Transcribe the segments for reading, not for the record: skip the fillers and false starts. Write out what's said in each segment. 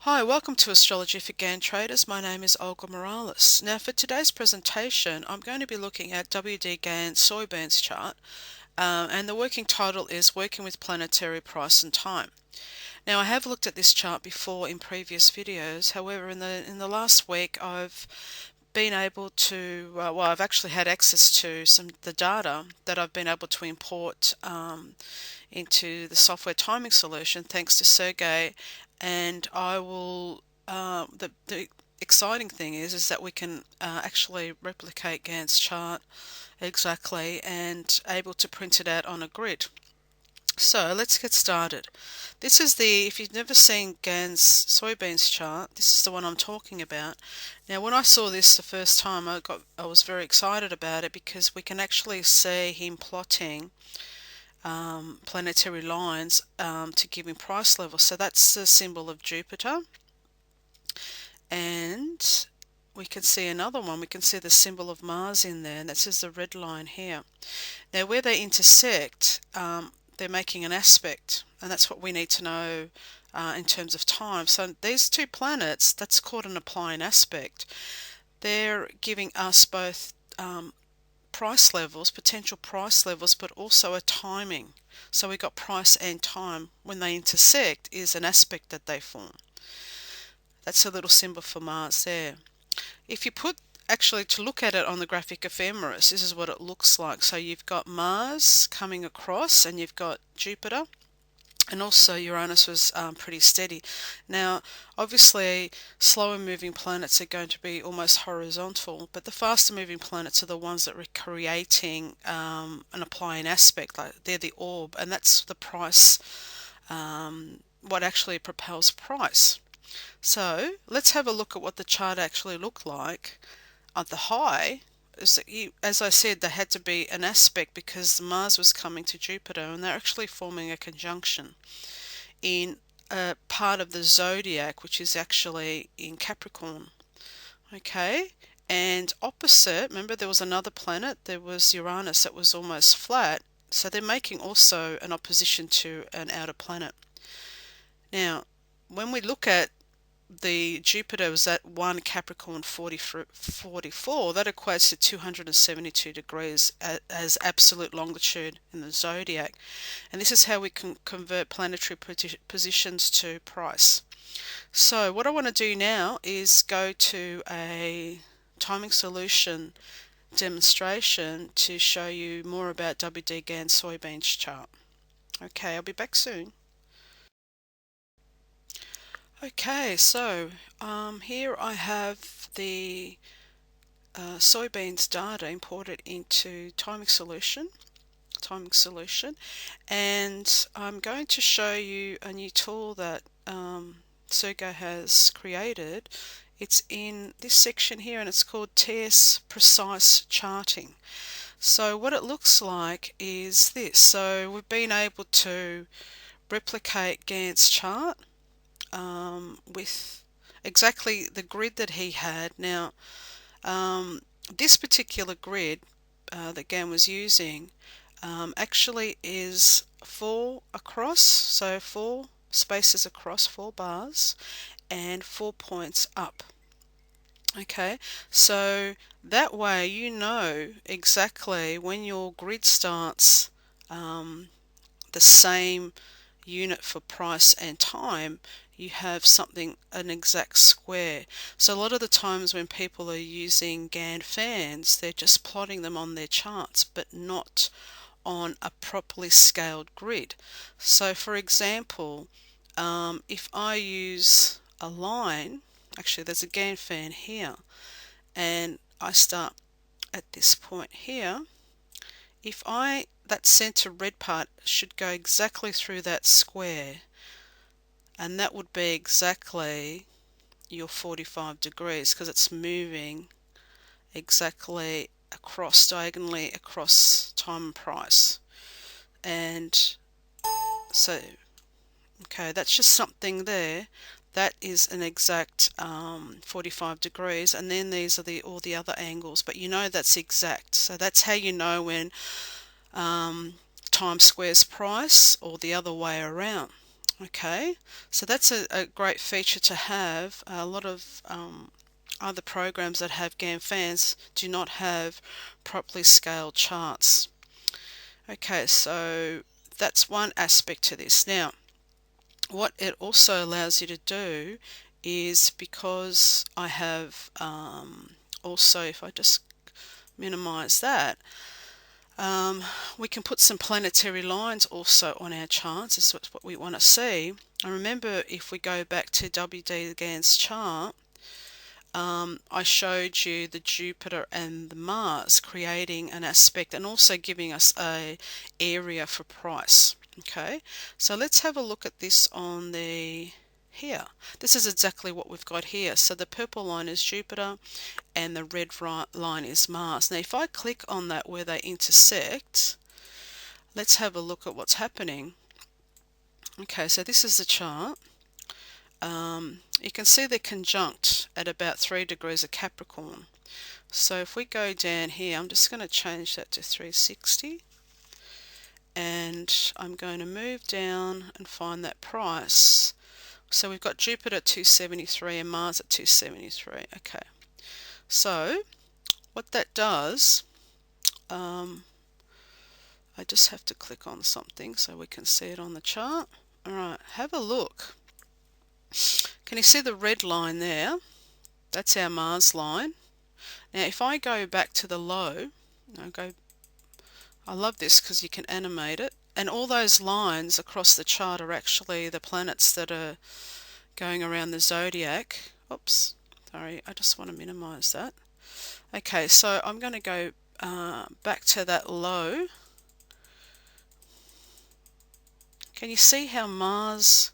Hi, welcome to Astrology for Gann Traders. My name is Olga Morales. Now for today's presentation, I'm going to be looking at WD Gann's soybeans chart, and the working title is Working with Planetary Price and Time. Now I have looked at this chart before in previous videos, however in the last week I've been able to, I've actually had access to the data that I've been able to import into the software timing solution thanks to Sergey, and I will the exciting thing is that we can actually replicate Gann's chart exactly and able to print it out on a grid. So let's get started. This is if you've never seen Gann's soybeans chart, this is the one I'm talking about. Now when I saw this the first time, I was very excited about it because we can actually see him plotting planetary lines to give him price levels. So that's the symbol of Jupiter, and we can see another one. We can see the symbol of Mars in there, and that says the red line here. Now where they intersect, they're making an aspect, and that's what we need to know in terms of time. So these two planets, that's called an applying aspect. They're giving us both price levels, potential price levels, but also a timing. So we got price and time. When they intersect is an aspect that they form. That's a little symbol for Mars there. If you put actually to look at it on the graphic ephemeris, this is what it looks like. So you've got Mars coming across, and you've got Jupiter, and also Uranus was pretty steady. Now obviously slower moving planets are going to be almost horizontal, but the faster moving planets are the ones that are creating an applying aspect, like they're the orb, and that's the price, what actually propels price. So let's have a look at what the chart actually looked like at the high. As I said, there had to be an aspect because Mars was coming to Jupiter, and they're actually forming a conjunction in a part of the zodiac, which is actually in Capricorn. Okay, and opposite, remember there was another planet, there was Uranus that was almost flat, so they're making also an opposition to an outer planet. Now, when we look at the Jupiter was at 1 Capricorn 44, that equates to 272 degrees as absolute longitude in the zodiac. And this is how we can convert planetary positions to price. So what I want to do now is go to a timing solution demonstration to show you more about WD Gann's soybeans chart. Okay, I'll be back soon. Okay, so here I have the soybeans data imported into timing solution, and I'm going to show you a new tool that Sergey has created. It's in this section here, and it's called TS Precise Charting. So what it looks like is this. So we've been able to replicate Gann's chart with exactly the grid that he had. Now, this particular grid that Gann was using actually is 4 across, so 4 spaces across, 4 bars, and 4 points up. Okay, so that way you know exactly when your grid starts the same unit for price and time, you have something, an exact square. So a lot of the times when people are using Gann fans, they're just plotting them on their charts, but not on a properly scaled grid. So for example, if I use a line, actually there's a Gann fan here, and I start at this point here, that center red part should go exactly through that square, and that would be exactly your 45 degrees because it's moving exactly across, diagonally across time and price. And so, okay, that's just something there. That is an exact 45 degrees, and then these are all the other angles, but you know that's exact. So that's how you know when time squares price or the other way around. Okay, so that's a great feature to have. A lot of other programs that have Gann fans do not have properly scaled charts. Okay, so that's one aspect to this. Now, what it also allows you to do is, because I have also, if I just minimize that, we can put some planetary lines also on our charts. This is what we want to see. And remember, if we go back to W.D. Gann's chart, I showed you the Jupiter and the Mars creating an aspect and also giving us a area for price. Okay, so let's have a look at this on the here. This is exactly what we've got here. So the purple line is Jupiter and the red line is Mars. Now if I click on that where they intersect, let's have a look at what's happening. Okay, so this is the chart. You can see they're conjunct at about 3 degrees of Capricorn. So if we go down here, I'm just going to change that to 360, and I'm going to move down and find that price. So we've got Jupiter at 273 and Mars at 273. Okay, so what that does, I just have to click on something so we can see it on the chart. Alright, have a look. Can you see the red line there? That's our Mars line. Now if I go back to the low, I love this because you can animate it, and all those lines across the chart are actually the planets that are going around the zodiac. Oops, sorry, I just want to minimize that. Okay, so I'm going to go back to that low. Can you see how Mars,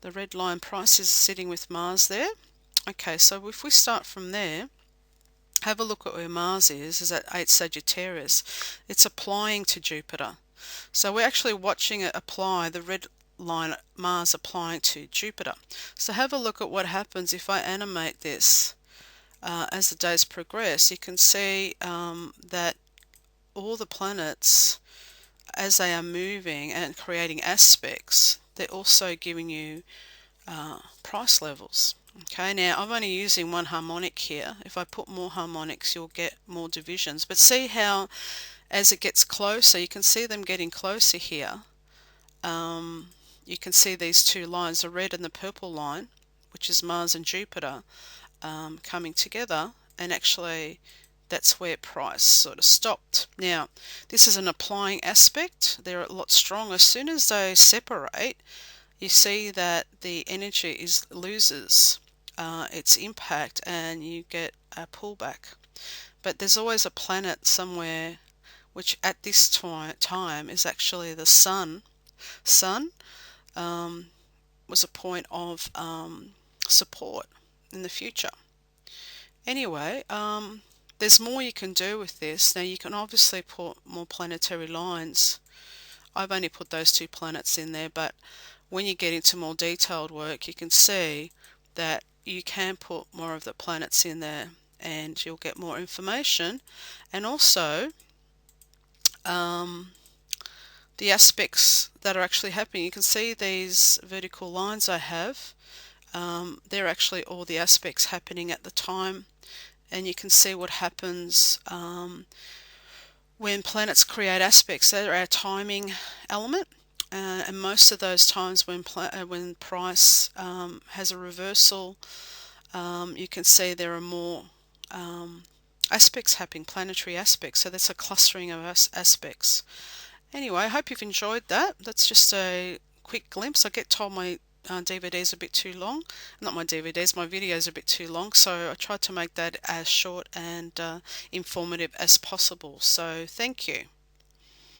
the red line price is sitting with Mars there? Okay, so if we start from there, have a look at where Mars is at 8 Sagittarius. It's applying to Jupiter. So we're actually watching it apply, the red line Mars applying to Jupiter. So have a look at what happens if I animate this. As the days progress, you can see that all the planets, as they are moving and creating aspects, they're also giving you price levels. Okay, now I'm only using one harmonic here. If I put more harmonics, you'll get more divisions. But see how as it gets closer, you can see them getting closer here. You can see these two lines, the red and the purple line, which is Mars and Jupiter, coming together, and actually that's where price sort of stopped. Now this is an applying aspect. They're a lot stronger. As soon as they separate, you see that the energy loses its impact and you get a pullback. But there's always a planet somewhere which at this time is actually the Sun. Sun was a point of support in the future. Anyway, there's more you can do with this. Now you can obviously put more planetary lines. I've only put those two planets in there, but when you get into more detailed work, you can see that you can put more of the planets in there and you'll get more information. And also the aspects that are actually happening. You can see these vertical lines I have. They're actually all the aspects happening at the time, and you can see what happens when planets create aspects. They're our timing element, and most of those times when price has a reversal, you can see there are more aspects happening, planetary aspects. So that's a clustering of aspects. Anyway, I hope you've enjoyed that. That's just a quick glimpse. I get told my DVDs are a bit too long. Not my DVDs, my videos are a bit too long. So I tried to make that as short and informative as possible. So thank you.